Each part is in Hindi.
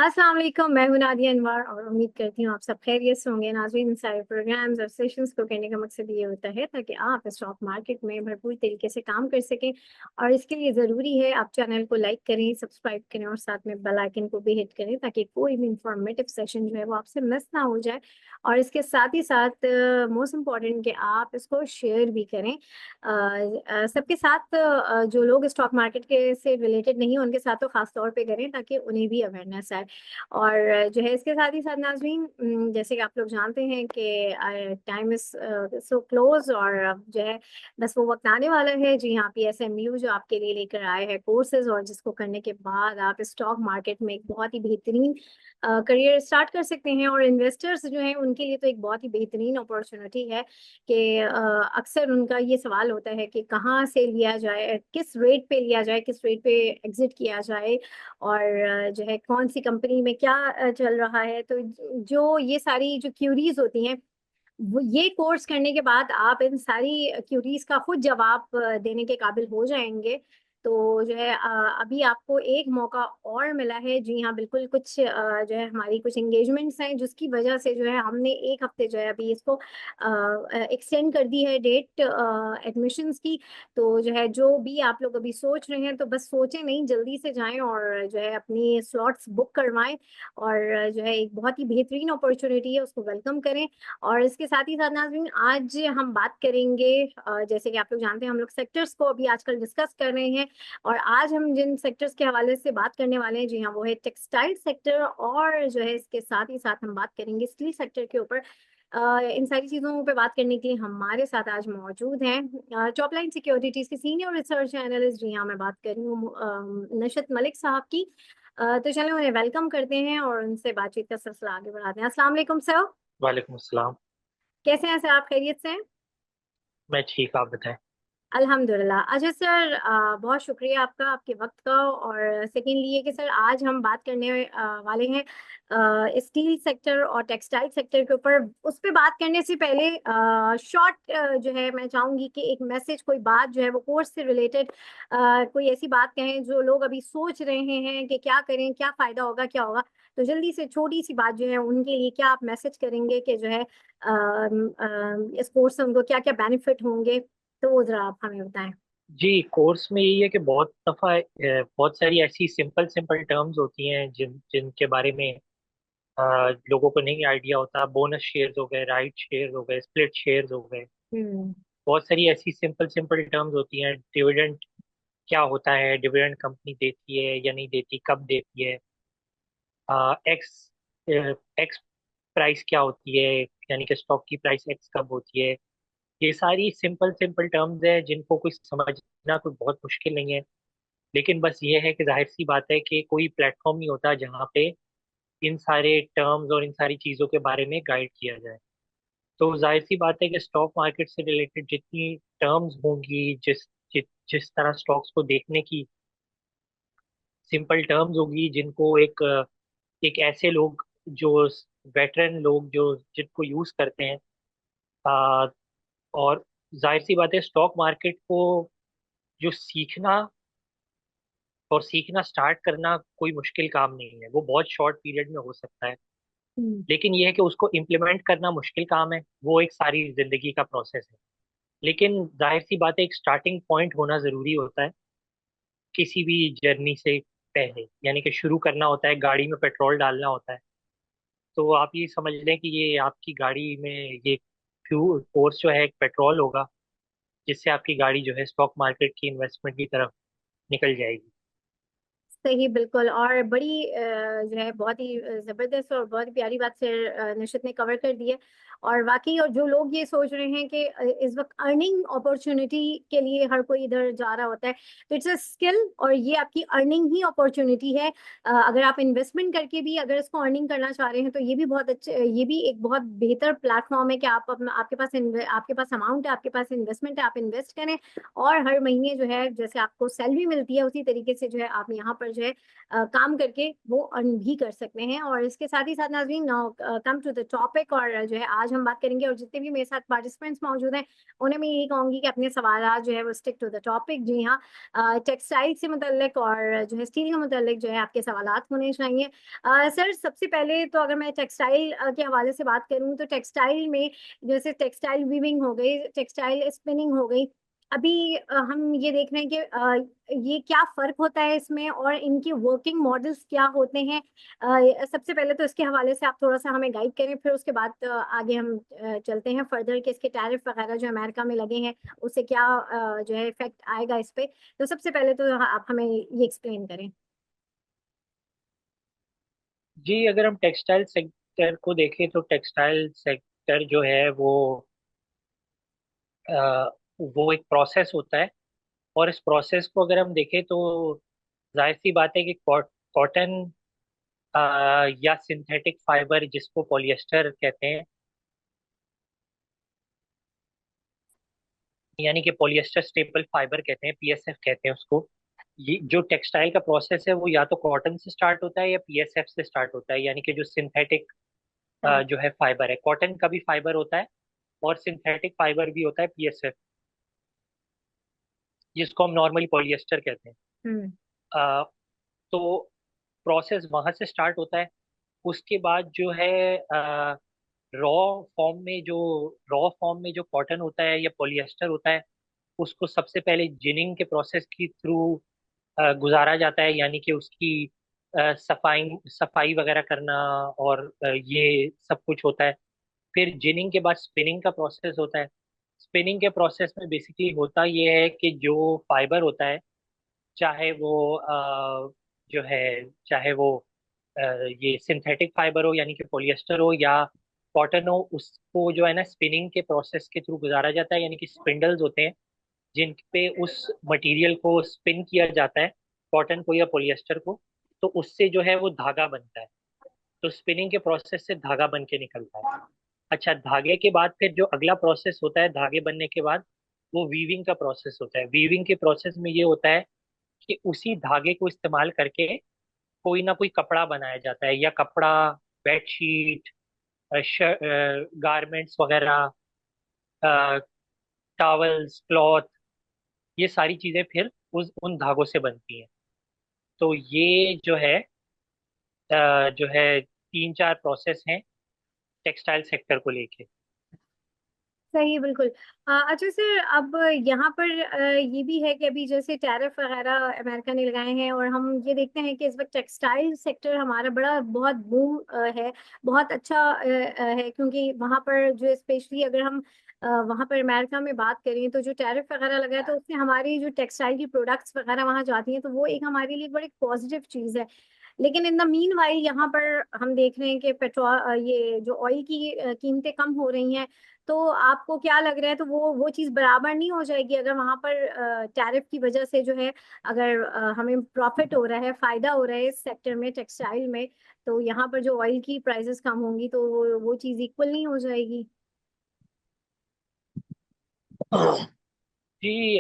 अस्सलाम वालेकुम। मैं हूं नादिया अनवर और उम्मीद करती हूँ आप सब खैरियत से होंगे। नाज़रीन, इन सारे प्रोग्राम्स और सेशंस को करने का मकसद ये होता है ताकि आप स्टॉक मार्केट में भरपूर तरीके से काम कर सकें। और इसके लिए ज़रूरी है आप चैनल को लाइक करें, सब्सक्राइब करें और साथ में बेल आइकन को भी हिट करें ताकि कोई भी इंफॉर्मेटिव सेशन जो है वो आपसे मिस ना हो जाए। और इसके साथ ही साथ मोस्ट इम्पॉर्टेंट कि आप इसको शेयर भी करें सबके साथ। जो लोग स्टॉक मार्केट के से रिलेटेड नहीं है उनके साथ तो खास तौर पे करें ताकि उन्हें भी अवेयरनेस आए। और जो है इसके साथ ही साथ नाज़रीन, जैसे कि आप लोग जानते हैं कि टाइम इज सो क्लोज और अब जो है बस वो वक्त आने वाला है। जी हाँ, PSMU जो आपके लिए लेकर आए हैं कोर्सेज, और जिसको करने के बाद आप स्टॉक मार्केट में एक बहुत ही बेहतरीन करियर स्टार्ट कर सकते हैं। और इन्वेस्टर्स जो हैं उनके लिए तो एक बहुत ही बेहतरीन अपॉर्चुनिटी है कि अक्सर उनका ये सवाल होता है कि कहाँ से लिया जाए, किस रेट पे लिया जाए, किस रेट पे एग्जिट किया जाए, और जो है कौन सी कंपनी में क्या चल रहा है। तो जो ये सारी जो क्यूरीज होती हैं वो ये कोर्स करने के बाद आप इन सारी क्यूरीज का खुद जवाब देने के काबिल हो जाएंगे। तो जो है अभी आपको एक मौका और मिला है। जी हाँ, बिल्कुल। कुछ जो है हमारी कुछ एंगेजमेंट्स हैं जिसकी वजह से जो है हमने एक हफ्ते जो है अभी इसको एक्सटेंड कर दी है डेट एडमिशन्स की। तो जो है जो भी आप लोग अभी सोच रहे हैं तो बस सोचें नहीं, जल्दी से जाएं और जो है अपनी स्लॉट्स बुक करवाएं। और जो है एक बहुत ही बेहतरीन अपॉर्चुनिटी है, उसको वेलकम करें। और इसके साथ ही साथ नाज़रीन, आज हम बात करेंगे जैसे कि आप लोग जानते हैं हम लोग सेक्टर्स को अभी आजकल डिस्कस कर रहे हैं। और आज हम जिन सेक्टर्स के हवाले से बात करने वाले हैं, जी हाँ, वो है टेक्सटाइल सेक्टर। और जो है इसके साथ ही साथ हम बात करेंगे स्टील सेक्टर के ऊपर। इन सारी चीज़ों पे बात करने के लिए हमारे साथ आज मौजूद हैं टॉपलाइन सिक्योरिटीज के सीनियर रिसर्च एनालिस्ट। जी हाँ, मैं बात कर रही हूँ नशत मलिक साहब की। तो चलो उन्हें वेलकम करते हैं और उनसे बातचीत का सिलसिला आगे बढ़ाते हैं। अस्सलाम वालेकुम सर। वालेकुम अस्सलाम। कैसे हैं सर, आप खैरियत से हैं? मैं ठीक, आप बताएं। अल्हम्दुलिल्लाह। अच्छा सर, बहुत शुक्रिया आपका, आपके वक्त का। और सेकेंडली ये कि सर आज हम बात करने वाले हैं स्टील सेक्टर और टेक्सटाइल सेक्टर के ऊपर। उस पर बात करने से पहले शॉर्ट जो है मैं चाहूंगी कि एक मैसेज, कोई बात जो है वो कोर्स से रिलेटेड कोई ऐसी बात कहें जो लोग अभी सोच रहे हैं कि क्या करें, क्या फायदा होगा, क्या होगा। तो जल्दी से छोटी सी बात जो है उनके लिए क्या आप मैसेज करेंगे कि जो है इस कोर्स से उनको क्या क्या बेनिफिट होंगे। तो वो जरा आप हमें बताएं। जी, कोर्स में यही है कि बहुत दफ़ा बहुत सारी ऐसी सिंपल सिंपल टर्म्स होती हैं जिनके बारे में लोगों को नहीं आइडिया होता। बोनस शेयर्स हो गए, राइट शेयर्स हो गए, स्प्लिट शेयर्स हो गए। हम्म। बहुत सारी ऐसी सिंपल सिंपल टर्म्स होती हैं। डिविडेंड क्या होता है, डिविडेंड कंपनी देती है या नहीं देती, कब देती है, एक्स एक्स प्राइस क्या होती है, यानी कि स्टॉक की प्राइस एक्स कब होती है। ये सारी सिंपल सिंपल टर्म्स है जिनको कोई समझना कोई बहुत मुश्किल नहीं है। लेकिन बस ये है कि जाहिर सी बात है कि कोई प्लेटफॉर्म नहीं होता जहाँ पे इन सारे टर्म्स और इन सारी चीज़ों के बारे में गाइड किया जाए। तो जाहिर सी बात है कि स्टॉक मार्केट से रिलेटेड जितनी टर्म्स होंगी, जिस तरह स्टॉक्स को देखने की सिंपल टर्म्स होगी, जिनको एक ऐसे लोग जो वेटरन लोग जो जिनको यूज करते हैं। आ, और जाहिर सी बात है स्टॉक मार्केट को जो सीखना स्टार्ट करना कोई मुश्किल काम नहीं है, वो बहुत शॉर्ट पीरियड में हो सकता है। हम्म। लेकिन यह है कि उसको इम्प्लीमेंट करना मुश्किल काम है, वो एक सारी जिंदगी का प्रोसेस है। लेकिन जाहिर सी बात है एक स्टार्टिंग पॉइंट होना जरूरी होता है किसी भी जर्नी से पहले, यानी कि शुरू करना होता है, गाड़ी में पेट्रोल डालना होता है। तो आप ये समझ लें कि ये आपकी गाड़ी में ये फ्यूल फोर्स जो है एक पेट्रोल होगा, जिससे आपकी गाड़ी जो है स्टॉक मार्केट की इन्वेस्टमेंट की तरफ निकल जाएगी। सही, बिल्कुल। और बड़ी जो है बहुत ही जबरदस्त और बहुत ही प्यारी बात से निशित ने कवर कर दी है। और वाकई, और जो लोग ये सोच रहे हैं कि इस वक्त अर्निंग अपॉर्चुनिटी के लिए हर कोई इधर जा रहा होता है, तो इट्स अ स्किल और ये आपकी अर्निंग ही अपॉर्चुनिटी है। अगर आप इन्वेस्टमेंट करके भी अगर इसको अर्निंग करना चाह रहे हैं तो ये भी बहुत अच्छे, ये भी एक बहुत बेहतर प्लेटफॉर्म है कि आप अपना, आपके पास अमाउंट है, आपके पास इन्वेस्टमेंट है, आप इन्वेस्ट करें। और हर महीने जो है जैसे आपको सैलरी मिलती है उसी तरीके से जो है आप यहाँ पर जो है काम करके वो अर्न भी कर सकते हैं। और इसके साथ ही साथ नाज़रीन, now come to the topic, और जो है आज हम बात करेंगे, और जितने भी मेरे साथ पार्टिसिपेंट्स मौजूद हैं उन्हें मैं यही कहूंगी कि अपने सवाल जो है वो स्टिक टू द टॉपिक। जी हाँ, टेक्सटाइल से मुतल्लिक और जो है स्टील के मुतल्लिक जो है आपके सवालात होने चाहिए। सर, सबसे पहले तो अगर मैं टेक्सटाइल के हवाले से बात करूं, तो टेक्सटाइल में जैसे टेक्सटाइल वीविंग हो गई, टेक्सटाइल स्पिनिंग हो गई, अभी हम ये देख रहे हैं कि ये क्या फर्क होता है इसमें, और इनके वर्किंग मॉडल्स क्या होते हैं। सबसे पहले तो इसके हवाले से आप थोड़ा सा हमें गाइड करें, फिर उसके बाद आगे हम चलते हैं फर्दर कि इसके टैरिफ वगैरह जो अमेरिका में लगे हैं उससे क्या जो है इफेक्ट आएगा इस पे। तो सबसे पहले तो आप हमें ये एक्सप्लेन करें। जी, अगर हम टेक्सटाइल सेक्टर को देखें तो टेक्सटाइल सेक्टर जो है वो एक प्रोसेस होता है। और इस प्रोसेस को अगर हम देखें तो जाहिर सी बात है कि कॉटन या सिंथेटिक फाइबर जिसको पॉलिएस्टर कहते हैं, यानी कि पॉलिएस्टर स्टेपल फाइबर कहते हैं, पीएसएफ कहते हैं उसको। ये जो टेक्सटाइल का प्रोसेस है वो या तो कॉटन से स्टार्ट होता है या पीएसएफ से स्टार्ट होता है, यानी कि जो सिंथेटिक हाँ। जो है फाइबर है। कॉटन का भी फाइबर होता है और सिंथेटिक फाइबर भी होता है, पीएसएफ, जिसको हम नॉर्मली पॉलिएस्टर कहते हैं। हम्म। अ, तो प्रोसेस वहां से स्टार्ट होता है। उसके बाद जो है रॉ रॉ फॉर्म में जो कॉटन होता है या पॉलिएस्टर होता है, उसको सबसे पहले जिनिंग के प्रोसेस के थ्रू गुजारा जाता है, यानी कि उसकी सफाई सफाई वगैरह करना और ये सब कुछ होता है। फिर जिनिंग के बाद स्पिनिंग का प्रोसेस होता है। स्पिनिंग के प्रोसेस में बेसिकली होता ये है कि जो फाइबर होता है, चाहे वो जो है चाहे वो अ, ये सिंथेटिक फाइबर हो यानी कि पॉलिएस्टर हो या कॉटन हो, उसको जो है ना स्पिनिंग के प्रोसेस के थ्रू गुजारा जाता है, यानी कि स्पिंडल्स होते हैं जिन पे उस मटेरियल को स्पिन किया जाता है, कॉटन को या पॉलिएस्टर को। तो उससे जो है वो धागा बनता है। तो स्पिनिंग के प्रोसेस से धागा बन के निकलता है। अच्छा, धागे के बाद फिर जो अगला प्रोसेस होता है धागे बनने के बाद, वो वीविंग का प्रोसेस होता है। वीविंग के प्रोसेस में ये होता है कि उसी धागे को इस्तेमाल करके कोई ना कोई कपड़ा बनाया जाता है, या कपड़ा, बेडशीट, गारमेंट्स वगैरह, टॉवल्स, क्लॉथ, ये सारी चीजें फिर उस उन धागों से बनती हैं। तो ये जो है तीन चार प्रोसेस हैं टेक्सटाइल सेक्टर को लेके। सही, बिल्कुल। अच्छा सर, अब यहाँ पर ये भी है कि अभी जैसे टैरिफ वगैरह अमेरिका ने लगाए हैं, और हम ये देखते हैं कि इस वक्त टेक्सटाइल सेक्टर हमारा बड़ा बहुत बूम है, बहुत अच्छा है, क्योंकि वहाँ पर जो स्पेशली अगर हम वहाँ पर अमेरिका में बात करें, तो जो टैरिफ वगैरह लगा है तो उससे हमारी जो टेक्सटाइल की प्रोडक्ट्स वगैरह वहाँ जाती हैं, तो वो एक हमारे लिए बड़ी पॉजिटिव चीज़ है। लेकिन इन द मीन वाइल यहाँ पर हम देख रहे हैं कि पेट्रोल, ये जो ऑयल की कीमतें कम हो रही हैं। तो आपको क्या लग रहा है, तो वो चीज़ बराबर नहीं हो जाएगी अगर वहां पर टैरिफ की वजह से जो है, अगर हमें प्रॉफिट हो रहा है, फायदा हो रहा है इस सेक्टर में, टेक्सटाइल में, तो यहाँ पर जो ऑयल की प्राइसेस कम होंगी तो वो चीज़ इक्वल नहीं हो जाएगी। जी,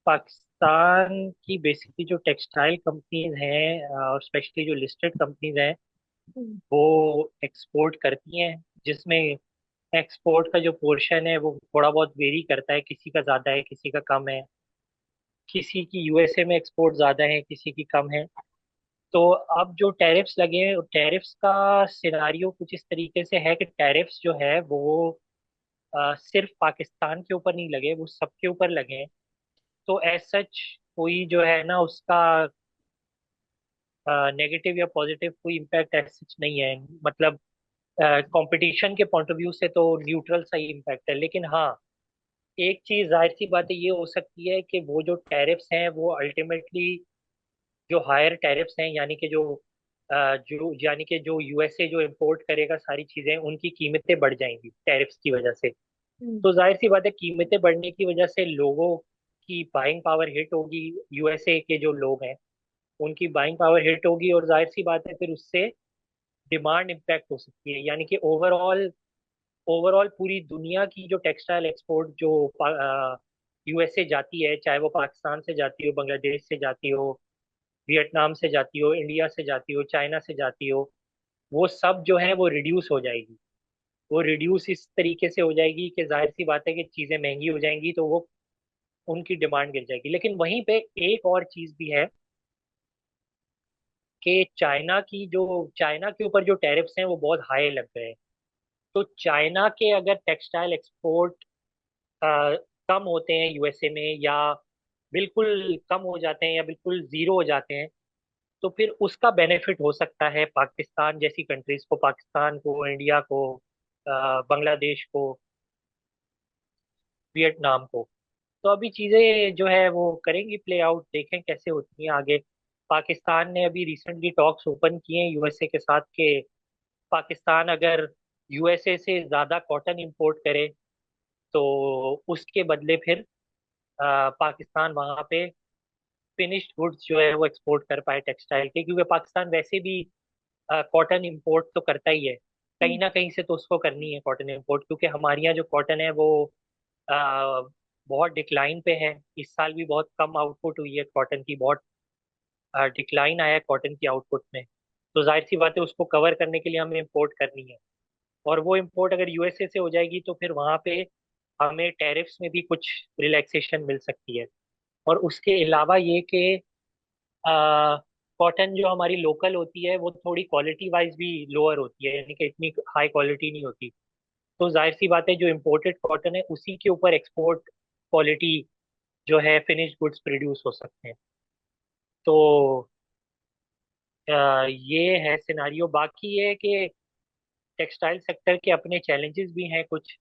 पाकिस्तान की बेसिकली जो टेक्सटाइल कंपनीज हैं और स्पेशली जो लिस्टेड कंपनीज हैं, हम्म। वो एक्सपोर्ट करती हैं, जिसमें एक्सपोर्ट का जो पोर्शन है वो थोड़ा बहुत वेरी करता है, किसी का ज़्यादा है किसी का कम है। किसी की यूएसए में एक्सपोर्ट ज़्यादा है, किसी की कम है। तो अब जो टैरिफ्स लगे हैं, टैरिफ्स का सिनारियो कुछ इस तरीके से है कि टैरिफ्स जो है वो सिर्फ पाकिस्तान के ऊपर नहीं लगे, वो सबके ऊपर लगे हैं। तो एज सच कोई जो है ना उसका नेगेटिव या पॉजिटिव कोई इम्पैक्ट एज सच नहीं है। मतलब कंपटीशन के पॉइंट ऑफ व्यू से तो न्यूट्रल सा ही इम्पैक्ट है। लेकिन हाँ, एक चीज जाहिर सी बात है, ये हो सकती है कि वो जो टैरिफ्स हैं वो अल्टीमेटली, जो हायर टैरिफ्स हैं, यानी कि जो यूएसए जो इंपोर्ट करेगा सारी चीजें, उनकी कीमतें बढ़ जाएंगी टैरिफ्स की वजह से। हम्म। तो जाहिर सी बात है, कीमतें बढ़ने की वजह से लोगों की बाइंग पावर हिट होगी। यूएसए के जो लोग हैं उनकी बाइंग पावर हिट होगी, और जाहिर सी बात है फिर उससे डिमांड इम्पैक्ट हो सकती है। यानी कि ओवरऑल ओवरऑल पूरी दुनिया की जो टेक्सटाइल एक्सपोर्ट जो यूएसए जाती है, चाहे वो पाकिस्तान से जाती हो, बांग्लादेश से जाती हो, वियतनाम से जाती हो, इंडिया से जाती हो, चाइना से जाती हो, वो सब जो है वो रिड्यूस हो जाएगी। वो रिड्यूस इस तरीके से हो जाएगी कि जाहिर सी बात है कि चीजें महंगी हो जाएंगी, तो वो उनकी डिमांड गिर जाएगी। लेकिन वहीं पे एक और चीज भी है कि चाइना के ऊपर जो टैरिफ्स हैं वो बहुत हाई लग गए हैं। तो चाइना के अगर टेक्सटाइल एक्सपोर्ट कम होते हैं यूएसए में, या बिल्कुल कम हो जाते हैं, या बिल्कुल जीरो हो जाते हैं, तो फिर उसका बेनिफिट हो सकता है पाकिस्तान जैसी कंट्रीज को, पाकिस्तान को, इंडिया को, बांग्लादेश को, वियतनाम को। तो अभी चीजें जो है वो करेंगी प्ले आउट, देखें कैसे होती हैं आगे। पाकिस्तान ने अभी रिसेंटली टॉक्स ओपन किए हैं यूएसए के साथ कि पाकिस्तान अगर यूएसए से ज्यादा कॉटन इंपोर्ट करे तो उसके बदले फिर पाकिस्तान वहां पे फिनिश्ड गुड्स जो है वो एक्सपोर्ट कर पाए टेक्सटाइल के, क्योंकि पाकिस्तान वैसे भी कॉटन इंपोर्ट तो करता ही है। कहीं ना कहीं से तो उसको करनी है कॉटन इंपोर्ट, क्योंकि हमारे यहाँ जो कॉटन है वो अ, बहुत डिक्लाइन पे है। इस साल भी बहुत कम आउटपुट हुई है कॉटन की, बहुत डिक्लाइन आया है कॉटन की आउटपुट में। तो जाहिर सी बात है उसको कवर करने के लिए हमें इंपोर्ट करनी है। और वो इंपोर्ट अगर यूएसए से हो जाएगी तो फिर वहां पे हमें टैरिफ्स में भी कुछ रिलैक्सेशन मिल सकती है। और उसके अलावा ये कि कॉटन जो हमारी लोकल होती है वो थोड़ी क्वालिटी वाइज भी लोअर होती है, यानी कि इतनी हाई क्वालिटी नहीं होती। तो जाहिर सी बात है जो इम्पोर्टेड कॉटन है उसी के ऊपर एक्सपोर्ट क्वालिटी जो है फिनिश गुड्स प्रोड्यूस हो सकते हैं। तो ये है सिनारियो। बाकी ये है कि टेक्सटाइल सेक्टर के अपने चैलेंजेस भी हैं कुछ,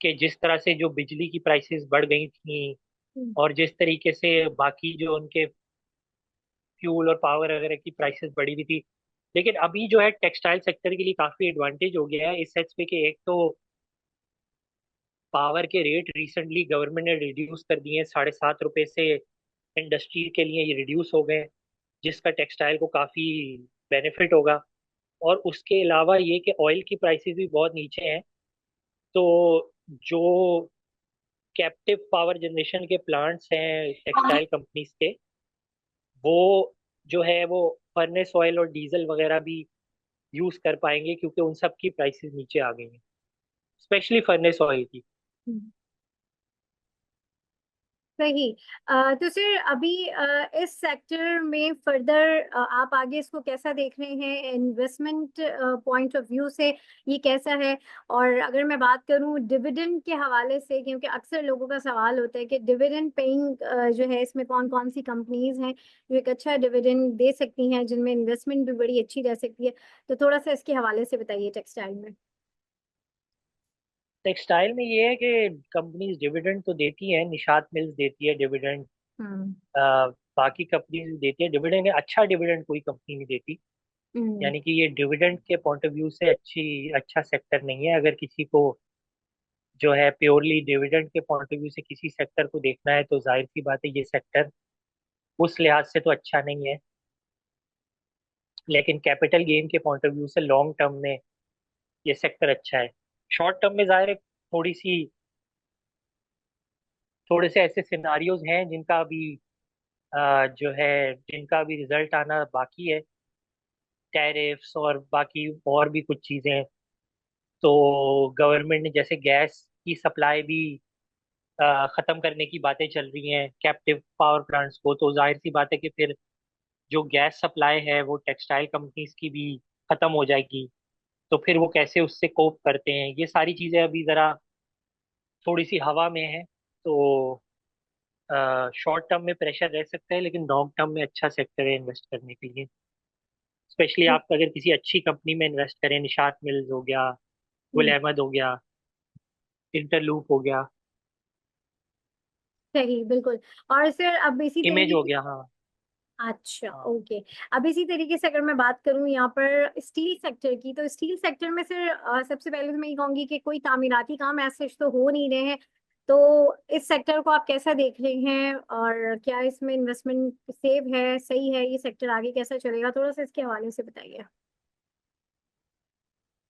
कि जिस तरह से जो बिजली की प्राइसेस बढ़ गई थी, हम्म। और जिस तरीके से बाकी जो उनके फ्यूल और पावर वगैरह की प्राइसेस बढ़ी हुई थी। लेकिन अभी जो है टेक्सटाइल सेक्टर के लिए काफी एडवांटेज हो गया है इस सेंस पे कि एक तो पावर के रेट रिसेंटली गवर्नमेंट ने रिड्यूस कर दिए हैं, 7.5 रुपए से इंडस्ट्री के लिए ये रिड्यूस हो गए, जिसका टेक्सटाइल को काफी बेनिफिट होगा। और उसके अलावा ये कि ऑयल की प्राइसेस भी बहुत नीचे हैं। तो जो कैप्टिव पावर जनरेशन के प्लांट्स हैं टेक्सटाइल कंपनीज के, वो जो है वो फर्नेस ऑयल और डीजल वगैरह भी यूज कर पाएंगे, क्योंकि उन सब की प्राइसेस नीचे आ गई हैं, स्पेशली फर्नेस ऑयल की। हम्म। सही। तो सर अभी इस सेक्टर में फर्दर आप आगे इसको कैसा देख रहे हैं इन्वेस्टमेंट पॉइंट ऑफ व्यू से, ये कैसा है? और अगर मैं बात करूं डिविडेंड के हवाले से, क्योंकि अक्सर लोगों का सवाल होता है कि डिविडेंड पेइंग जो है इसमें कौन कौन सी कंपनीज हैं जो एक अच्छा डिविडेंड दे सकती हैं, जिनमें इन्वेस्टमेंट भी बड़ी अच्छी रह सकती है। तो थोड़ा सा इसके हवाले से बताइए टेक्सटाइल में। टेक्सटाइल में ये है कि कंपनीज डिविडेंड तो देती हैं, निशात मिल्स देती है डिविडेंड, हम्म। बाकी कंपनीज देती है डिविडेंड। अच्छा डिविडेंड कोई कंपनी नहीं देती, हम्म। यानी कि ये डिविडेंड के पॉइंट ऑफ व्यू से अच्छा सेक्टर नहीं है। अगर किसी को जो है प्योरली डिविडेंड के पॉइंट ऑफ व्यू से किसी सेक्टर को देखना है, तो जाहिर सी बात है ये सेक्टर उस लिहाज से तो अच्छा नहीं है। लेकिन कैपिटल गेन के पॉइंट ऑफ व्यू से लॉन्ग टर्म में ये सेक्टर अच्छा है। शॉर्ट टर्म में जाहिर है थोड़े से ऐसे सिनारियोज हैं जिनका अभी जो है जिनका अभी रिजल्ट आना बाकी है, टैरिफ्स और बाकी और भी कुछ चीजें हैं। तो गवर्नमेंट ने जैसे गैस की सप्लाई भी खत्म करने की बातें चल रही हैं कैप्टिव पावर प्लांट्स को, तो जाहिर सी बात है कि फिर जो गैस सप्लाई है वो टेक्सटाइल कंपनीज की भी खत्म हो जाएगी। तो फिर वो कैसे उससे कोप करते हैं, ये सारी चीजें अभी जरा थोड़ी सी हवा में है। तो शॉर्ट टर्म में प्रेशर रह सकता है, लेकिन लॉन्ग टर्म में अच्छा सेक्टर है इन्वेस्ट करने के लिए। स्पेशली आप अगर किसी अच्छी कंपनी में इन्वेस्ट करें, निशात मिल्स हो गया, गुल हम्म। अहमद हो गया, इंटरलूप हो गया, सही, बिल्कुल। और सर अब इसी इमेज हो तरीके, गया। हाँ। अच्छा, हाँ। ओके। अब इसी तरीके से अगर मैं बात करूं यहाँ पर स्टील सेक्टर की, तो स्टील सेक्टर में सर सबसे पहले तो मैं ये कहूंगी कि कोई तामीराती काम ऐसे तो हो नहीं रहे हैं। तो इस सेक्टर को आप कैसा देख रहे हैं, और क्या इसमें इन्वेस्टमेंट सेफ है, सही है? ये सेक्टर आगे कैसा चलेगा, थोड़ा सा इसके हवाले से बताइए।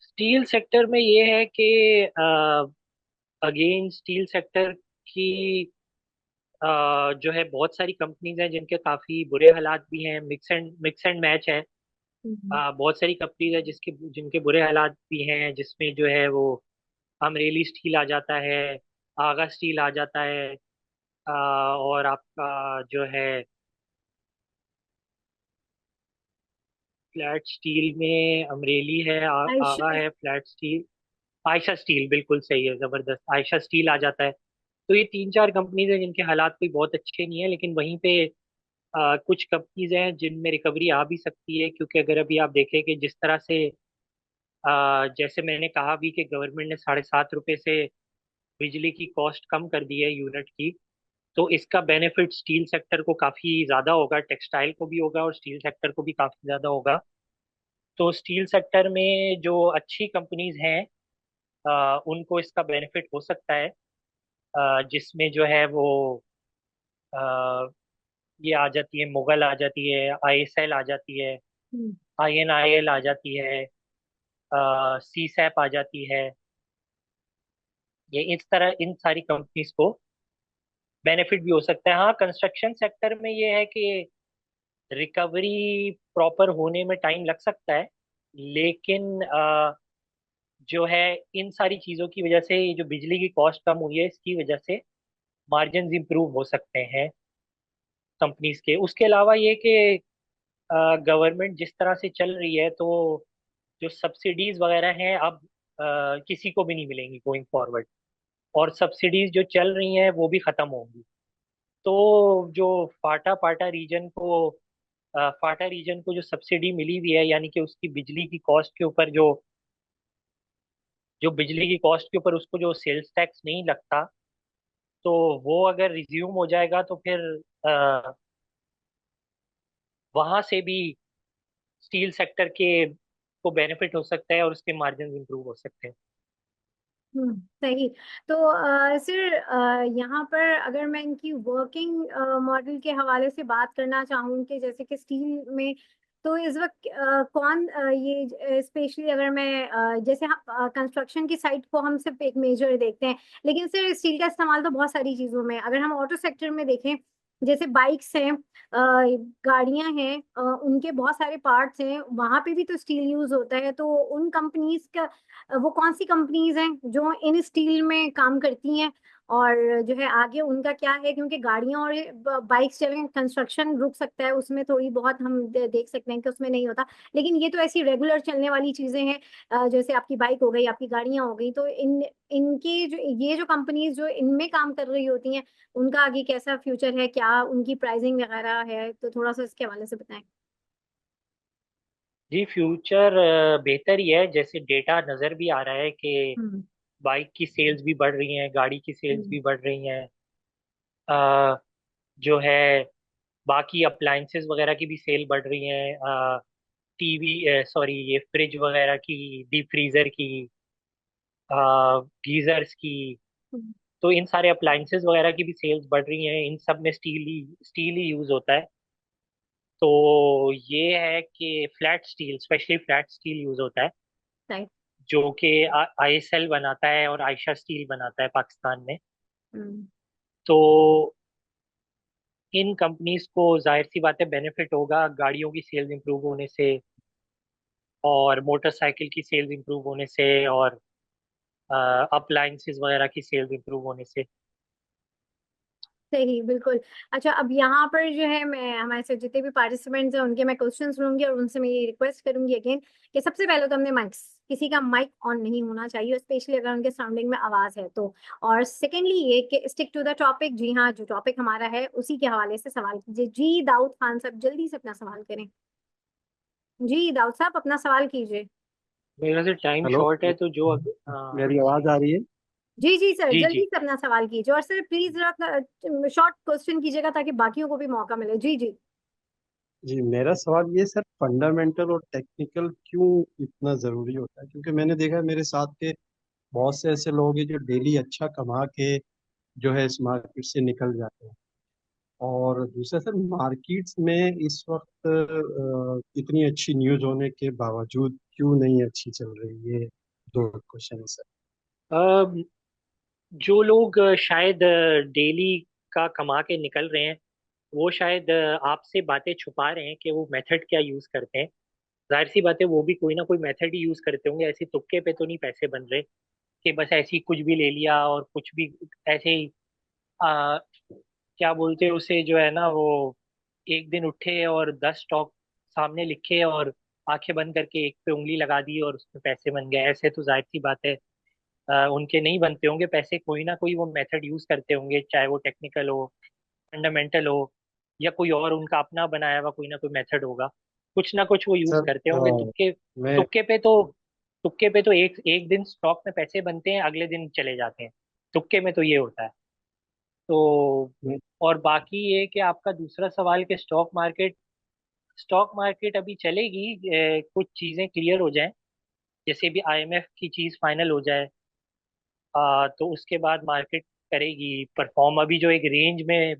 स्टील सेक्टर में ये है कि अगेन स्टील सेक्टर की जो है बहुत सारी कंपनीज हैं जिनके काफी बुरे हालात भी हैं, मिक्स एंड मैच है। हम्म। बहुत सारी कंपनीज हैं जिसके जिनके बुरे हालात भी हैं, जिसमें जो है वो अमरेली स्टील आ जाता है, आगा स्टील आ जाता है, और आपका जो है फ्लैट स्टील में अमरेली है, आगा आयशा। है फ्लैट स्टील। आयशा स्टील बिल्कुल सही है, जबरदस्त, आयशा स्टील आ जाता है। तो ये तीन चार कंपनीज हैं जिनके हालात कोई बहुत अच्छे नहीं है, लेकिन वहीं पे कुछ कंपनीज हैं जिनमें रिकवरी आ भी सकती है, क्योंकि अगर अभी आप देखें कि जिस तरह से जैसे मैंने कहा भी कि गवर्नमेंट ने 7.5 रुपए से बिजली की कॉस्ट कम कर दी है यूनिट की, तो इसका बेनिफिट स्टील सेक्टर को काफी ज्यादा होगा, टेक्सटाइल को भी होगा और स्टील सेक्टर को भी काफी ज्यादा होगा। तो स्टील सेक्टर में जो अच्छी कंपनीज हैं उनको इसका बेनिफिट हो सकता है, जिसमें जो है वो अ, ये आ जाती है, मुगल आ जाती है, आईएसएल आ जाती है, हम्म। आईएनआईएल आ जाती है, सी सैप आ जाती है। ये इस तरह इन सारी कंपनीज को बेनिफिट भी हो सकता है। हाँ, कंस्ट्रक्शन सेक्टर में ये है कि रिकवरी प्रॉपर होने में टाइम लग सकता है, लेकिन जो है इन सारी चीज़ों की वजह से ये जो बिजली की कॉस्ट कम हुई है, इसकी वजह से मार्जिन इंप्रूव हो सकते हैं कंपनीज के। उसके अलावा ये कि गवर्नमेंट जिस तरह से चल रही है, तो जो सब्सिडीज वगैरह हैं अब किसी को भी नहीं मिलेंगी गोइंग फॉरवर्ड, और सब्सिडीज जो चल रही हैं वो भी खत्म होंगी। तो जो फाटा रीजन को जो सब्सिडी मिली हुई है, यानी कि उसकी बिजली की कॉस्ट के ऊपर जो बिजली की कॉस्ट के ऊपर उसको जो सेल्स टैक्स नहीं लगता, तो वो अगर रिज्यूम हो जाएगा तो फिर वहां से भी स्टील सेक्टर के को बेनिफिट हो सकता है और उसके मार्जिन इंप्रूव हो सकते हैं। सही। तो सर, यहाँ पर अगर मैं इनकी वर्किंग मॉडल के हवाले से बात करना चाहूँ कि जैसे कि स्टील में, तो इस वक्त कौन ये स्पेशली अगर मैं जैसे हम कंस्ट्रक्शन की साइट को हम सिर्फ एक मेजर देखते हैं, लेकिन सर स्टील का इस्तेमाल तो बहुत सारी चीजों में, अगर हम ऑटो सेक्टर में देखें, जैसे बाइक्स हैं, गाड़ियां हैं, उनके बहुत सारे पार्ट्स हैं, वहां पे भी तो स्टील यूज होता है। तो उन कंपनीज का वो कौन सी कंपनीज हैं जो इन स्टील में काम करती हैं, और जो है आगे उनका क्या है, क्योंकि गाड़ियां और बाइक्स चलें, कंस्ट्रक्शन रुक सकता है उसमें थोड़ी बहुत, हम देख सकते हैं कि उसमें नहीं होता, लेकिन ये तो ऐसी रेगुलर चलने वाली चीजें हैं, जैसे आपकी बाइक हो गई, आपकी गाड़ियां हो गई, तो इन इनकी जो ये जो कंपनीज जो इनमें काम कर रही होती हैं, उनका आगे कैसा फ्यूचर है, क्या उनकी प्राइसिंग वगैरह है, तो थोड़ा सा इसके हवाले से बताएं। जी, फ्यूचर बेहतर ही है। जैसे डेटा नजर भी आ रहा है कि हम्म। बाइक की सेल्स भी बढ़ रही हैं, गाड़ी की सेल्स हम्म। भी बढ़ रही हैं। अ, जो है बाकी अप्लायंसेस वगैरह की भी सेल बढ़ रही हैं, टीवी, सॉरी, ये फ्रिज वगैरह की, डीप फ्रीजर की, गीजर्स की। हम्म। तो इन सारे अप्लायंसेस वगैरह की भी सेल्स बढ़ रही हैं, इन सब में स्टील ही यूज होता है। तो ये है कि flat steel, specially flat steel use होता है, राइट। जो कि आईएसएल बनाता है और आयशा स्टील बनाता है पाकिस्तान में। हम्म। तो इन कंपनीज को जाहिर सी बात है बेनिफिट होगा गाड़ियों की सेल्स इंप्रूव होने से, और मोटरसाइकिल की सेल्स इंप्रूव होने से, और अप्लायंसेस वगैरह की सेल्स इंप्रूव होने से। सही, बिल्कुल। अच्छा, अब यहाँ पर जो है मैं हमारे साथ जितने भी पार्टिसिपेंट्स हैं उनके मैं क्वेश्चंस लूंगी, और उनसे मैं ये रिक्वेस्ट करूंगी अगेन कि सबसे पहले तो हमने माइक्स, किसी का माइक ऑन नहीं होना चाहिए, स्पेशली अगर उनके सराउंडिंग में आवाज है तो। और सेकेंडली ये कि स्टिक टू द टॉपिक, जी हाँ, जो टॉपिक हमारा है उसी के हवाले से सवाल कीजिए। जी दाऊद खान साहब, जल्दी से अपना सवाल करें। जी दाऊद साहब, अपना सवाल कीजिए। मेरे से टाइम हेलो। शॉर्ट है, तो जो मेरी आवाज आ रही है? जी जी सर, जी जल्दी जी से अपना सवाल कीजिए, और सर प्लीज शॉर्ट क्वेश्चन कीजिएगा ताकि बाकियों को भी मौका मिले। जी जी। जी, मेरा सवाल ये सर, फंडामेंटल और टेक्निकल क्यों इतना जरूरी होता है? क्योंकि मैंने देखा है मेरे साथ के बहुत से ऐसे लोग हैं जो डेली अच्छा कमा के जो है इस मार्केट से निकल जाते हैं। और दूसरा सर, मार्केट्स में इस वक्त इतनी अच्छी न्यूज होने के बावजूद क्यों नहीं अच्छी चल रही? ये दो क्वेश्चन है सर। जो लोग शायद डेली का कमा के निकल रहे हैं, वो शायद आपसे बातें छुपा रहे हैं कि वो मेथड क्या यूज करते हैं। जाहिर सी बात है वो भी कोई ना कोई मेथड ही यूज करते होंगे, ऐसे तुक्के पे तो नहीं पैसे बन रहे कि बस ऐसे ही कुछ भी ले लिया और कुछ भी ऐसे ही क्या बोलते हैं उसे जो है ना, वो एक दिन उठे और 10 स्टॉक सामने लिखे और आंखें बंद करके एक पे उंगली लगा दी और उसमें पैसे बन गए। ऐसे तो जाहिर सी बात है उनके नहीं बनते होंगे पैसे, कोई ना कोई वो मेथड यूज करते होंगे, चाहे वो टेक्निकल हो, फंडामेंटल हो, या कोई और उनका अपना बनाया हुआ कोई ना कोई मेथड होगा। कुछ ना कुछ वो यूज सर करते होंगे। तुक्के मैं तुक्के पे तो तुक्के पे तो एक एक दिन स्टॉक में पैसे बनते हैं, अगले दिन चले जाते हैं। तुक्के में तो ये होता है। तो मैं और बाकी ये कि आपका दूसरा सवाल कि स्टॉक मार्केट अभी चलेगी, कुछ चीजें क्लियर हो जाएं, जैसे भी आईएमएफ की चीज फाइनल हो जाए, तो उसके बाद मार्केट करेगी परफॉर्म। अभी जो एक रेंज में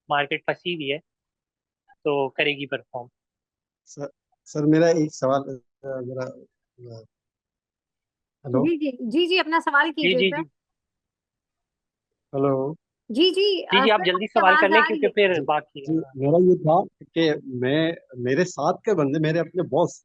मार्केट फंसी हुई है, तो करेगी परफॉर्म। सर सर मेरा एक सवाल मेरा हेलो जी जी जी जी, अपना सवाल जी कीजिए जी सर। जी हेलो जी जी आप सर जल्दी आपकी सवाल कर आवाज लें आ रही क्योंकि है। फिर जी बाकी जी मेरा ये था कि मैं मेरे साथ के बंदे मेरे अपने बॉस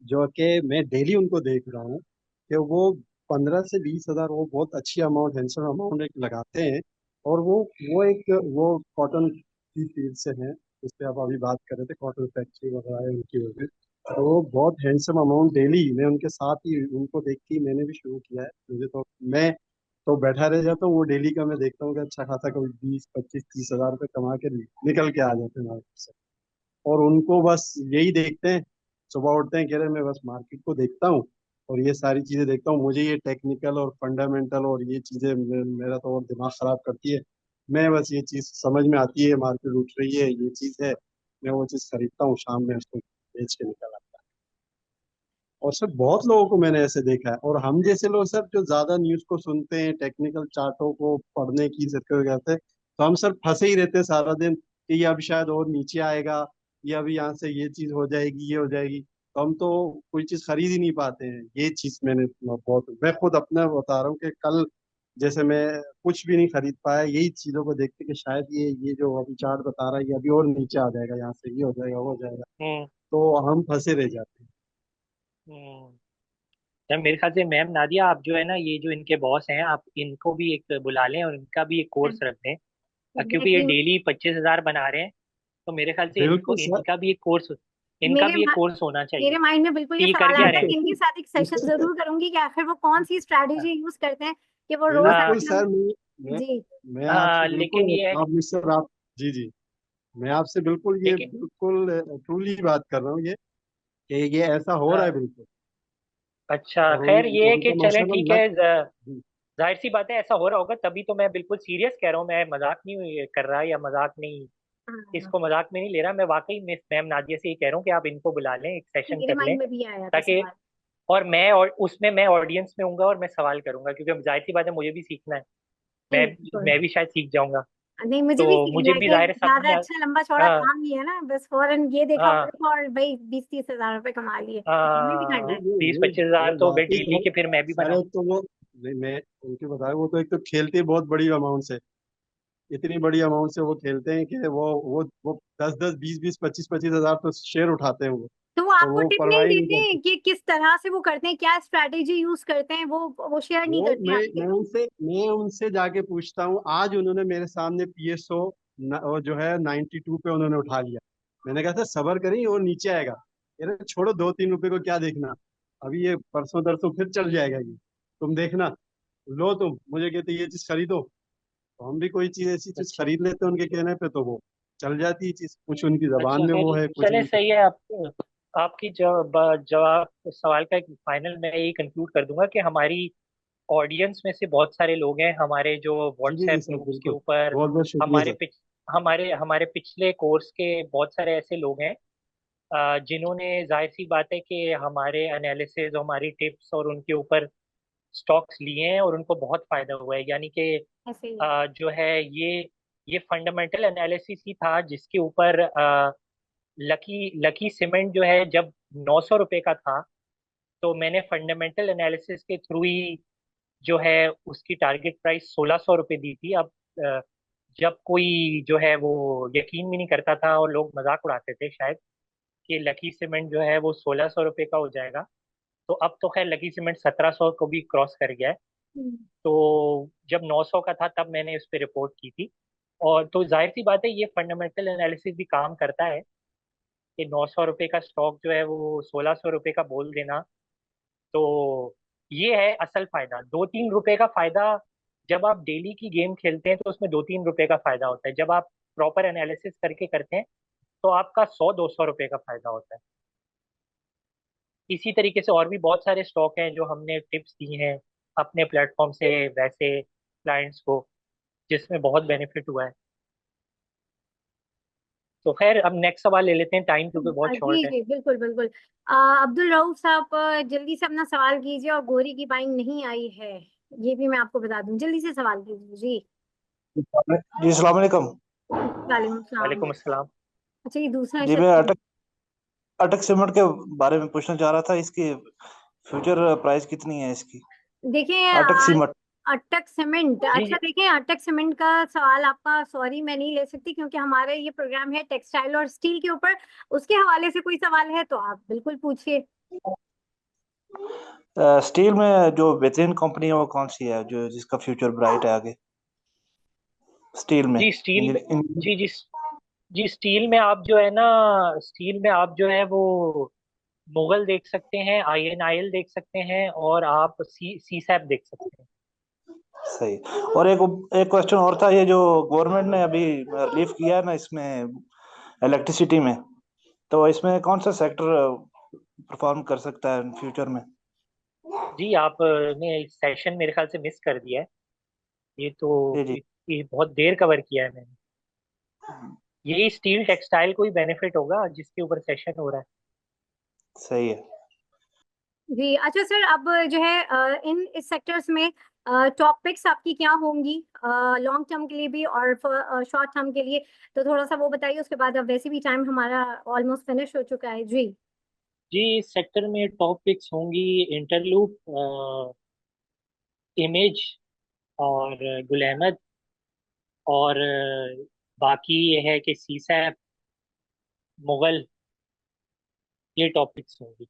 जो कि मैं डेली उनको देख रहा हूँ कि वो 15 से 20 हजार वो बहुत अच्छी अमाउंट हैंडसम अमाउंट एक लगाते हैं। और वो एक वो कॉटन की फील्ड से हैं, उस पर आप अभी बात कर रहे थे, कॉटन फैक्ट्री वगैरह है उनकी वजह। तो वो बहुत हैंडसम अमाउंट डेली मैं उनके साथ ही उनको देख के ही मैंने भी शुरू किया है। मुझे तो मैं तो बैठा रह जाता हूँ, वो डेली का मैं देखता हूँ कि अच्छा खासा कभी 20 25 30 हजार रुपये कमा के निकल के आ जाते हैं मार्केट से। और उनको बस यही देखते हैं, सुबह उठते हैं कह रहे मैं बस मार्केट को देखता हूँ और ये सारी चीजें देखता हूँ, मुझे ये टेक्निकल और फंडामेंटल और ये चीजें मेरा तो और दिमाग खराब करती है। मैं बस ये चीज समझ में आती है, मार्केट उठ रही है, ये चीज है, मैं वो चीज खरीदता हूँ, शाम में उसको बेच के निकल आता हूँ। और सर बहुत लोगों को मैंने ऐसे देखा है, और हम जैसे लोग सर जो ज्यादा न्यूज को सुनते हैं, टेक्निकल चार्टों को पढ़ने की जिक्र करते हैं, तो हम सर फंसे ही रहते हैं सारा दिन कि ये अब शायद और नीचे आएगा, ये अभी यहाँ से ये चीज हो जाएगी, ये हो जाएगी, तो हम तो कोई चीज खरीद ही नहीं पाते हैं। ये चीज मैंने बहुत, मैं खुद अपना बता रहा हूँ कि कल जैसे मैं कुछ भी नहीं खरीद पाया यही चीजों को देखते कि शायद ये जो अभी चार्ट बता रहा है ये अभी और नीचे आ जाएगा, यहाँ से ये हो जाएगा वो हो जाएगा, हम्म तो हम फंसे रह जाते हैं। हम्म यार मेरे ख्याल से मैम नादिया, आप जो है ना, ये जो इनके बॉस हैं, आप इनको भी एक बुला लें और इनका भी एक कोर्स रख दें। क्योंकि ये एग्जैक्टली। डेली 25 हजार बना रहे हैं, तो मेरे ख्याल से इनको बिल्कुल सर। इनका मेरे भी एक कोर्स होना चाहिए मेरे माइंड में बिल्कुल कि ये ये कर सवाल क्या आता रहे है हैं। कि इनके साथ एक सेशन जरूर करूंगी कि आखिर वो कौन सी स्ट्रैटेजी यूज करते हैं कि वो रोज हाँ बिल्कुल अपना। सर। मैं जी। मैं आपसे लेकिन बिल्कुल, ये है आप मुझसे आप जी जी, मैं आपसे बिल्कुल ये लेकिन बिल्कुल ट्रूली बात कर रहा हूँ ये कि ये ऐसा हो रहा है हाँ, बिल्कुल। अच्छा और खैर ये है कि उनका चलें माशाल्लाह ठीक लक। है। जी जाहिर सी बात है ऐसा हो रहा होगा, तभी तो मैं बिल्कुल सीरियस कह रहा हूँ, मैं मजाक नहीं कर रहा या मजाक नहीं, हाँ, इसको मजाक में नहीं ले रहा। मैं वाकई मिस मैम नादिया से ये कह रहा हूँ कि आप इनको बुला लें, एक सेशन मेरे कर लें, माइंड में भी आया था ताकि सवाल। और उसमें मैं ऑडियंस में होऊंगा और मैं सवाल करूंगा, क्योंकि अब जाहिर सी बात है मुझे भी सीखना है। मैं बिल्कुल। मैं भी शायद सीख जाऊंगा। नहीं, मुझे भी तो सीखना मुझे है भी कि जाहिर है ज्यादा समझ अच्छा लंबा चौड़ा हाँ काम नहीं है ना, बस फौरन ये देखा हाँ वो और भाई 20 30 हजार रुपए कमा लिए, हमें भी करना वो है। वो बीस वो पच्चीस हजार वो तो भाई बात ही डेली बहुत के फिर मैं भी सारे, बनाऊं। तो वो नहीं, मैं उनके बताया वो तो एक तो खेलते ही बहुत बड़ी अमाउंट से, इतनी बड़ी अमाउंट से वो खेलते हैं कि वो 10 10 20 20 25 25 हजार तो शेयर उठाते हैं वो, तो वो और आपको वो टिप परवाह नहीं ही नहीं देते करते। कि किस तरह से वो करते हैं, क्या स्ट्रैटेजी यूज करते हैं, वो शेयर नहीं वो करते मैं आपसे। मैं उनसे जाके पूछता हूँ, आज उन्होंने मेरे सामने पीएसओ वो जो है 92 पे उन्होंने उठा लिया। मैंने कहा था सबर करें और नीचे आएगा, अरे छोड़ो 2 3 रुपए को क्या देखना, अभी ये परसों तरसों फिर चल जाएगा ये, तुम देखना, लो तुम मुझे कहते ये चीज खरीदो, तो हम भी कोई चीज ऐसी चीज अच्छा खरीद लेते हैं उनके कहने पे, तो वो चल जाती है चीज, कुछ उनकी जबान अच्छा में वो खैर है कुछ चले उनके। सही है। आपकी जवाब सवाल का एक फाइनल मैं यही कंक्लूड कर दूंगा कि हमारी ऑडियंस में से बहुत सारे लोग हैं हमारे जो जी जी जी व्हाट्सएप सर ग्रुप्स के बिल्कुल, ऊपर, बहुत बहुत शुक्रिया हमारे सर। पिछ हमारे पिछले कोर्स के बहुत सारे ऐसे लोग हैं जिन्होंने, जाहिर सी बात है कि हमारे एनालिसिस, हमारी टिप्स और उनके ऊपर स्टॉक्स लिए हैं और उनको बहुत फायदा हुआ है। यानी कि ऐसे ही है। जो है ये फंडामेंटल एनालिसिस ही था जिसके ऊपर लकी लकी सीमेंट जो है जब 900 रुपये का था, तो मैंने फंडामेंटल एनालिसिस के थ्रू ही जो है उसकी टारगेट प्राइस 1600 रुपये दी थी। अब जब कोई जो है वो यकीन भी नहीं करता था और लोग मजाक उड़ाते थे शायद कि लकी सीमेंट जो है वो 1600 रुपये का हो जाएगा। तो अब तो खैर लकी सीमेंट 1700 को भी क्रॉस कर गया है। हम्म। तो जब 900 का था तब मैंने उस पर रिपोर्ट की थी। और तो जाहिर सी बात है ये फंडामेंटल एनालिसिस भी काम करता है कि 900 रुपये का स्टॉक जो है वो 1600 रुपये का बोल देना। तो ये है असल फायदा, 2-3 रुपए का फायदा। जब आप डेली की गेम खेलते हैं तो उसमें 2-3 रुपए का फायदा होता है। जब आप प्रॉपर एनालिसिस करके करते हैं तो आपका 100-200 रुपए का फायदा होता है। इसी तरीके से और भी बहुत सारे स्टॉक हैं जो हमने टिप्स दी हैं अपने प्लेटफॉर्म से वैसे क्लाइंट्स को, जिसमें बहुत बेनिफिट हुआ है। तो खैर अब नेक्स्ट सवाल ले लेते हैं, टाइम क्योंकि बहुत जी शॉर्ट है। जी बिल्कुल बिल्कुल। अब्दुल रऊफ साहब, जल्दी से अपना सवाल कीजिए, और गोरी की बाइंग नहीं आई है, ये भी मैं आपको बता दूं। जल्दी से सवाल कीजिए जी। जी अस्सलाम वालेकुम। वालेकुम सलाम। वालेकुम अस्सलाम। अच्छा, ये दूसरा जी है। मैं अटक सीमेंट के बारे में पूछना चाह रहा था, इसकी फ्यूचर प्राइस कितनी है इसकी? देखिए, अटक सीमेंट। अटक सीमेंट, जी अच्छा जी देखिए, अटक सीमेंट का सवाल आपका सॉरी मैं नहीं ले सकती, क्योंकि हमारे ये प्रोग्राम है टेक्सटाइल और स्टील के ऊपर। उसके हवाले से कोई सवाल है तो आप बिल्कुल पूछिए। स्टील में जो बेहतरीन कंपनी है वो कौन सी है जो जिसका फ्यूचर ब्राइट है आगे स्टील में? जी स्टील में। जी जी जी स्टील में आप जो है ना, स्टील में आप जो है वो मुगल देख सकते हैं, INIL देख सकते हैं, और आप सीसैप देख सकते हैं। सही। और एक एक क्वेश्चन और था, ये जो गवर्नमेंट ने अभी रिलीफ किया है ना इसमें इलेक्ट्रिसिटी में, तो इसमें कौन सा सेक्टर परफॉर्म कर सकता है फ्यूचर में? जी आपने सेशन मेरे ख्याल से मिस कर दिया है। ये तो जी जी। ये बहुत देर कवर किया है मैंने। यही स्टील टेक्सटाइल को ही बेनिफिट होगा जिसके ऊपर सेशन हो रहा है। सही है। जी अच्छा सर, अब जो है इन इस सेक्टर्स में टॉपिक्स आपकी क्या होंगी, लॉन्ग टर्म के लिए भी और शॉर्ट टर्म के लिए, तो थोड़ा सा वो बताइए। उसके बाद अब वैसे भी टाइम हमारा ऑलमोस्ट फिनिश हो चुका है जी। जी इस सेक्टर में टॉपिक्स होंगी इंटरलूप, इमेज, और गुल अहमद, और बाकी ये है कि सीसैप, मुगल, ये टॉपिक्स होंगी।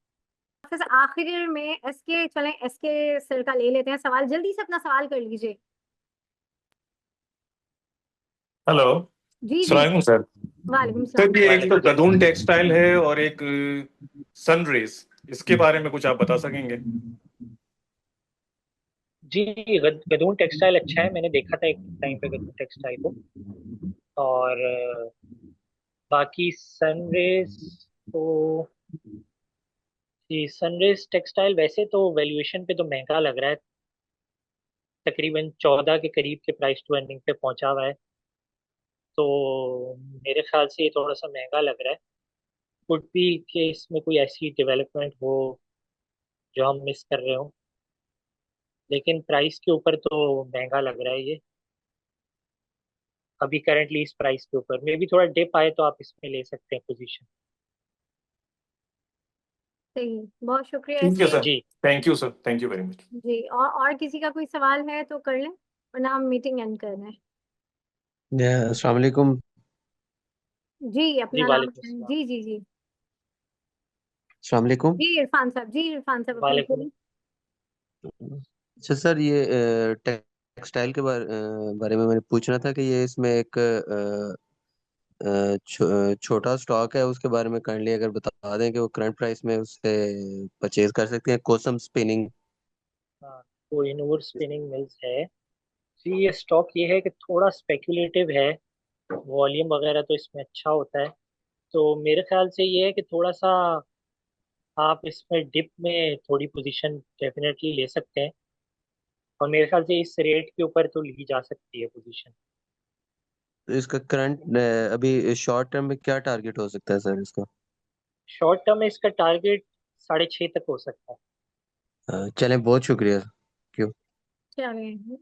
फिर आखिर में एसके, चलें एसके सर का ले लेते हैं सवाल, जल्दी से अपना सवाल कर लीजिए। हेलो। जी जी। सलाम सर। वालेकुम सर सलाम। ये एक तो वालेकुम सलाम। गदून टेक्सटाइल है और एक सनरेज, इसके बारे में कुछ आप बता सकेंगे? जी गदून टेक्सटाइल अच्छा है, मैंने देखा था एक टाइम पे गदून टेक्सटाइल को। और बाकी सनरेज तो, जी सनरेज टेक्सटाइल वैसे तो वैल्यूएशन पे तो महंगा लग रहा है, तकरीबन 14 के करीब के प्राइस टू अर्निंग पे पहुंचा हुआ है। तो मेरे ख्याल से ये थोड़ा सा महंगा लग रहा है। कुड भी कि इसमें कोई ऐसी डेवलपमेंट हो जो हम मिस कर रहे हो, लेकिन प्राइस के ऊपर तो महंगा लग रहा है ये अभी करंटली इस प्राइस के ऊपर। मे भी थोड़ा डिप आए तो आप इसमें ले सकते हैं पोजीशन। सही, बहुत शुक्रिया ठीक है एसके। सर। जी thank you sir, thank you very much. जी, और किसी का कोई सवाल है तो कर लें, वरना हम मीटिंग एंड कर रहे हैं। अस्सलाम वालेकुम। जी, जी अपना नाम वालेकुम बताएं। अस्सलाम। जी जी जी। अस्सलाम वालेकुम। जी इरफान साहब, जी इरफान साहब अपनी वालेकुम। बोलिए। अच्छा सर, ये टेक्सटाइल के बारे में मैंने पूछना था कि ये इसमें एक छोटा स्टॉक है, उसके बारे में काइंडली अगर बता दें कि वो करंट प्राइस में उससे परचेज कर सकते हैं, कोसम स्पिनिंग। हाँ, कोहिनूर स्पिनिंग मिल्स है। जी ये स्टॉक ये है कि थोड़ा स्पेकुलेटिव है, वॉल्यूम वगैरह तो इसमें अच्छा होता है। तो मेरे ख्याल से ये है कि थोड़ा सा आप इसमें डिप में थोड़ी पोजीशन डेफिनेटली ले सकते हैं। और मेरे ख्याल से इस रेट के ऊपर तो ली जा सकती है पोजीशन। तो इसका करंट अभी शॉर्ट टर्म में क्या टारगेट हो सकता है सर इसका? शॉर्ट टर्म में इसका टारगेट 6.5 तक हो सकता है। चलें, बहुत शुक्रिया। क्यों? चलें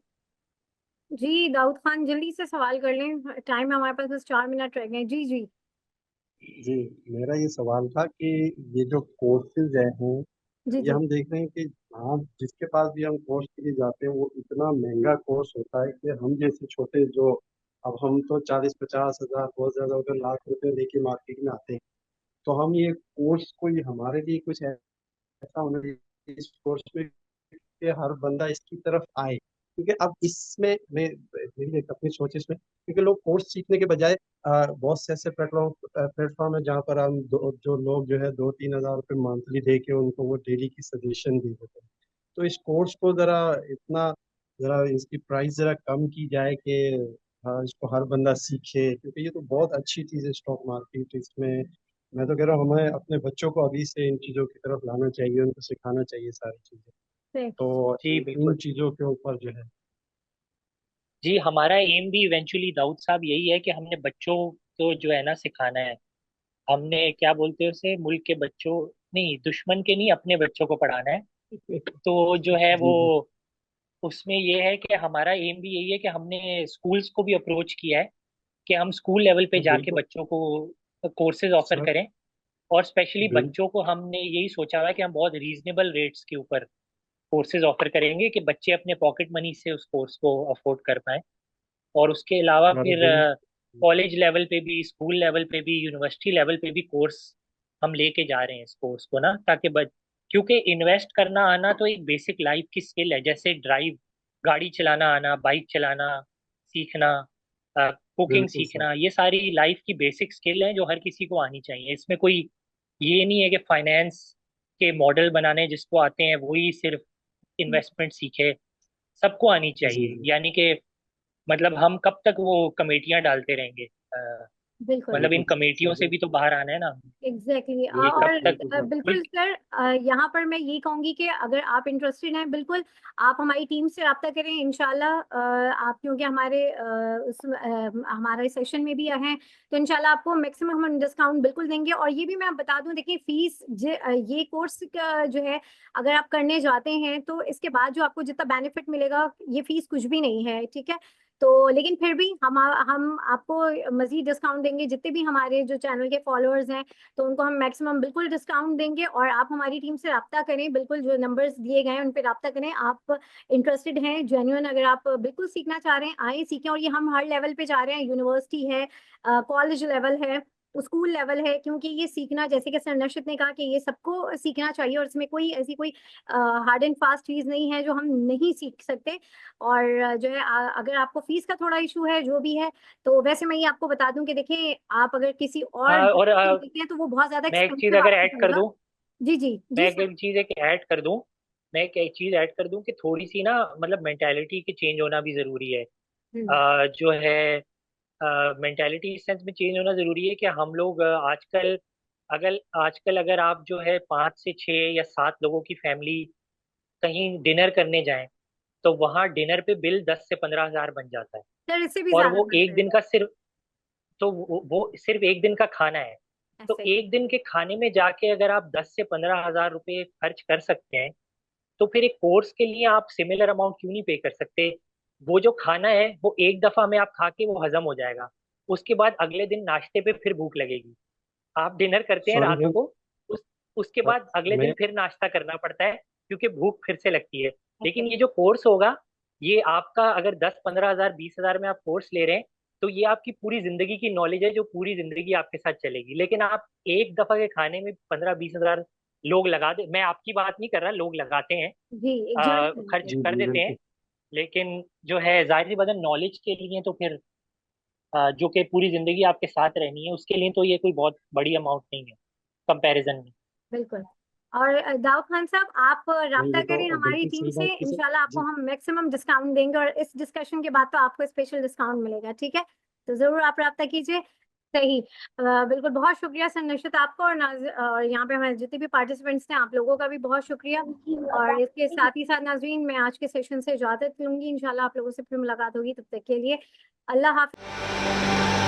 जी, दाऊद खान जल्दी से सवाल कर लें, टाइम हमारे पास बस 4 मिनट रह गए। जी जी। जी मेरा ये सवाल था कि ये जो कोर्सेज हैं जी ये जी। हम देख रहे हैं कि आप जिसके पास भी हम कोर्स के लिए जाते हैं वो इतना महंगा कोर्स होता है कि हम जैसे छोटे जो अब हम तो 40-50 हज़ार, बहुत ज्यादा होकर लाख रुपए लेके मार्केट में आते हैं। तो हम ये कोर्स कोई हमारे लिए कुछ ऐसा होना चाहिए इस कोर्स में कि हर बंदा इसकी तरफ आए, क्योंकि अब इसमें मेरी एक अपनी सोच इसमें, क्योंकि लोग कोर्स सीखने के बजाय बहुत से ऐसे प्लेटफॉर्म है जहाँ पर हम जो लोग जो है 2-3 हज़ार रुपये मंथली दे के उनको वो डेली की सजेशन दे देते हैं। तो इस कोर्स को जरा इसकी प्राइस जरा कम की जाए कि हाँ इसको हर बंदा सीखे, क्योंकि ये तो बहुत अच्छी चीज़ है स्टॉक मार्केट। इसमें मैं तो कह रहा हूँ हमें अपने बच्चों को अभी से इन चीज़ों की तरफ लाना चाहिए, उनको सिखाना चाहिए सारी चीज़ें। Correct. तो जी इन बिल्कुल चीज़ों के ऊपर जो है जी, हमारा एम भी इवेंचुअली दाऊद साहब यही है कि हमने बच्चों को जो है ना सिखाना है। हमने क्या बोलते हैं उसे, मुल्क के बच्चों नहीं, दुश्मन के नहीं, अपने बच्चों को पढ़ाना है। तो जो है वो जी जी उसमें ये है कि हमारा एम भी यही है कि हमने स्कूल्स को भी अप्रोच किया है कि हम स्कूल लेवल पे जाके बिल्कुल बच्चों को कोर्सेज ऑफर सर। करें। और स्पेशली बिल बच्चों को हमने यही सोचा हुआ है कि हम बहुत रीजनेबल रेट्स के ऊपर कोर्सेज ऑफर करेंगे कि बच्चे अपने पॉकेट मनी से उस कोर्स को अफोर्ड कर पाए। और उसके अलावा अरे फिर बिल कॉलेज लेवल पे भी, स्कूल लेवल पे भी, यूनिवर्सिटी लेवल पे भी कोर्स हम लेके जा रहे हैं इस कोर्स को ना, ताकि क्योंकि इन्वेस्ट करना आना तो एक बेसिक लाइफ की स्किल है, जैसे ड्राइव, गाड़ी चलाना आना, बाइक चलाना सीखना, कुकिंग बिल्कुल सर। सीखना, ये सारी लाइफ की बेसिक स्किल है जो हर किसी को आनी चाहिए। इसमें कोई ये नहीं है कि फाइनेंस के मॉडल बनाने जिसको आते हैं वही सिर्फ इन्वेस्टमेंट सीखे, सबको आनी जी चाहिए। जी यानी कि मतलब हम कब तक वो कमेटियां डालते रहेंगे, बिल्कुल मतलब इन बिल्कुल कमेटियों से सर। भी तो बाहर आना है ना। एग्जैक्टली ये कब और तक बिल्कुल सर। बिल्कुल बल्कि सर, यहाँ पर मैं ये कहूँगी कि अगर आप इंटरेस्टेड हैं बिल्कुल आप हमारी टीम से रब्ता करें इंशाल्लाह। आप क्योंकि हमारे सेशन में भी हैं तो इंशाल्लाह आपको मैक्सिमम हम डिस्काउंट बिल्कुल देंगे। और ये भी मैं बता दूं, देखिए फीस ये कोर्स का जो है अगर आप करने जाते हैं तो इसके बाद जो आपको जितना बेनिफिट मिलेगा ये फीस कुछ भी नहीं है, ठीक है। तो लेकिन फिर भी हम आपको मजीद डिस्काउंट देंगे, जितने भी हमारे जो चैनल के फॉलोअर्स हैं तो उनको हम मैक्सिमम बिल्कुल डिस्काउंट देंगे। और आप हमारी टीम से रब्ता करें, बिल्कुल जो नंबर्स दिए गए हैं उन पर रब्ता करें। आप इंटरेस्टेड हैं जेन्युइन, अगर आप बिल्कुल सीखना चाह रहे हैं आए सीखें। और ये हम हर लेवल पे जा रहे हैं, यूनिवर्सिटी है, कॉलेज लेवल है, स्कूल लेवल है, क्योंकि ये सीखना जैसे कि सर नशिद ने कहा कि ये सबको सीखना चाहिए और इसमें कोई ऐसी कोई हार्ड एंड फास्ट चीज़ नहीं है जो हम नहीं सीख सकते। और जो है अगर आपको फीस का थोड़ा इशू है जो भी है, तो वैसे मैं ये आपको बता दूं कि देखिए आप अगर किसी और और देखते हैं तो वो बहुत ज्यादा मैं एक चीज एक्सपेंसिव अगर आपको ऐड कर पड़ेगा। दूं, जी जी मैं जी सर। एक चीज एक ऐड कर दूं मैं एक चीज ऐड कर दूं कि थोड़ी सी ना मतलब मेंटेलिटी की चेंज होना भी जरूरी है। हम्म जो है मेंटेलिटी इस सेंस में चेंज होना जरूरी है कि हम लोग आजकल अगर आप जो है 5 से 6 या 7 लोगों की फैमिली कहीं डिनर करने जाएं तो वहां डिनर पे बिल 10 से 15 हज़ार बन जाता है। सर इससे भी और ज्यादा वो बढ़ता एक है। दिन का सिर्फ, तो वो सिर्फ एक दिन का खाना है। तो ऐसे एक दिन के खाने में जाके अगर आप 10 से 15 हज़ार रुपये खर्च कर सकते हैं तो फिर एक कोर्स के लिए आप सिमिलर अमाउंट क्यों नहीं पे कर सकते। वो जो खाना है वो एक दफा में आप खा के वो हजम हो जाएगा, उसके बाद अगले दिन नाश्ते पे फिर भूख लगेगी। आप डिनर करते हैं सॉरी रात मैम। को, उसके सर बाद अगले दिन मैं फिर नाश्ता करना पड़ता है क्योंकि भूख फिर से लगती है। ऐसे लेकिन ये जो कोर्स होगा, ये आपका अगर 10 15 हज़ार 20 हज़ार में आप कोर्स ले रहे हैं तो ये आपकी पूरी जिंदगी की नॉलेज है जो पूरी जिंदगी आपके साथ चलेगी। लेकिन आप एक दफा के खाने में 15 20 हज़ार लोग लगा दे, मैं आपकी बात नहीं कर रहा, लोग लगाते हैं, जी एक जॉइंट खर्च फैमिली। जी कर जी देते हैं। बिल्कुल। लेकिन जो है जाहिर सी बात है नॉलेज के लिए तो फिर जो कि पूरी जिंदगी आपके साथ रहनी है उसके लिए तो ये कोई बहुत बड़ी अमाउंट नहीं है कंपैरिजन में। बिल्कुल। और दाऊद खान साहब आप नहीं रब्ता ये तो करें हमारी बिल्कुल टीम सही से, बात की सर। इंशाल्लाह आपको जी हम मैक्सिमम डिस्काउंट देंगे। और इस डिस्कशन के बाद तो आपको स्पेशल डिस्काउंट मिलेगा, ठीक है। तो जरूर आप रब्ता कीजिए। सही। बिल्कुल, बहुत शुक्रिया सर नशित आपका। और यहाँ पे हमारे जितने भी पार्टिसिपेंट्स थे आप लोगों का भी बहुत शुक्रिया। और इसके साथ ही साथ नाजरीन मैं आज के सेशन से इजाजत लूंगी, इंशाल्लाह आप लोगों से फिर मुलाकात होगी, तब तक के लिए अल्लाह हाफिज।